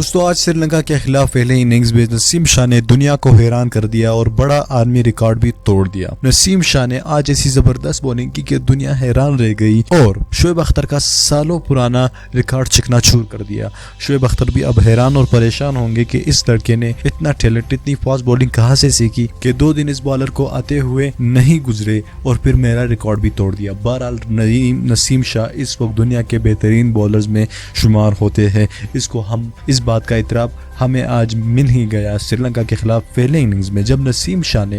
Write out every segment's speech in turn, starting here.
دوستو آج سری لنکا کے خلاف پہلے اننگز میں نسیم شاہ نے دنیا کو حیران کر دیا اور بڑا عالمی ریکارڈ بھی توڑ دیا۔ نسیم شاہ نے آج ایسی زبردست بولنگ کی کہ دنیا حیران رہ گئی اور شعیب اختر کا سالوں پرانا ریکارڈ چکنا چور کر دیا۔ شعیب اختر بھی اب حیران اور پریشان ہوں گے کہ اس لڑکے نے اتنا ٹیلنٹ، اتنی فاسٹ بولنگ کہاں سے سیکھی کہ 2 دن اس بالر کو آتے ہوئے نہیں گزرے اور پھر میرا ریکارڈ بھی توڑ دیا۔ بہرحال نسیم شاہ اس وقت دنیا کے بہترین بولرز میں شمار ہوتے ہیں۔ اس بات کا اعتراف ہمیں آج مل ہی گیا سری لنکا کے خلاف پہلے اننگز میں، جب نسیم شاہ نے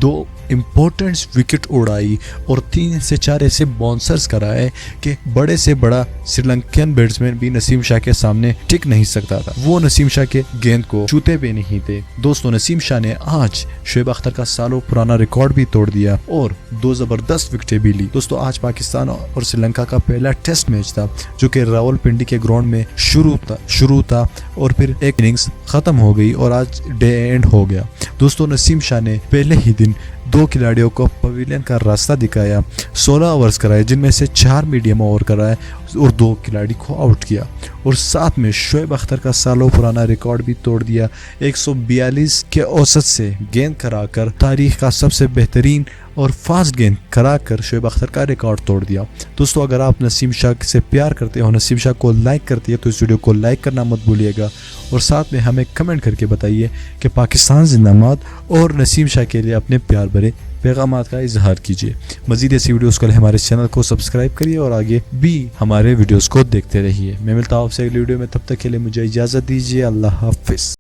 2 امپورٹنٹ وکٹ اڑائی اور 3 سے 4 ایسے باؤنسرز کرائے کہ بڑے سے بڑا سری لنکن بیٹسمین بھی نسیم شاہ کے سامنے ٹک نہیں سکتا تھا۔ وہ نسیم شاہ کے گیند کو چھوتے بھی نہیں تھے۔ دوستو نسیم شاہ نے آج شعیب اختر کا سالوں پرانا ریکارڈ بھی توڑ دیا اور 2 زبردست وکٹیں بھی لی۔ دوستو آج پاکستان اور سری لنکا کا پہلا ٹیسٹ میچ تھا جو کہ راول پنڈی کے گراؤنڈ میں شروع تھا اور پھر ایک اننگز ختم ہو گئی اور آج ڈے اینڈ ہو گیا۔ دوستو نسیم شاہ نے پہلے ہی دن 2 کھلاڑیوں کو پویلین کا راستہ دکھایا، 16 اوورز کرائے جن میں سے 4 میڈیم اوور کرائے اور 2 کھلاڑی کو آؤٹ کیا، اور ساتھ میں شعیب اختر کا سالوں پرانا ریکارڈ بھی توڑ دیا۔ 142 کے اوسط سے گیند کرا کر تاریخ کا سب سے بہترین اور فاسٹ گیند کرا کر شعیب اختر کا ریکارڈ توڑ دیا۔ دوستو اگر آپ نسیم شاہ سے پیار کرتے ہو، نسیم شاہ کو لائک کرتے ہیں تو اس ویڈیو کو لائک کرنا مت بھولیے گا، اور ساتھ میں ہمیں کمنٹ کر کے بتائیے کہ پاکستان زندہ باد اور نسیم شاہ کے لیے اپنے پیار بھرے پیغامات کا اظہار کیجیے۔ مزید ایسی ویڈیوز کے لیے ہمارے چینل کو سبسکرائب کریے اور آگے بھی ہمارے ویڈیوز کو دیکھتے رہیے۔ میں ملتا ہوں آپ سے اگلی ویڈیو میں، تب تک کے لیے مجھے اجازت دیجیے۔ اللہ حافظ۔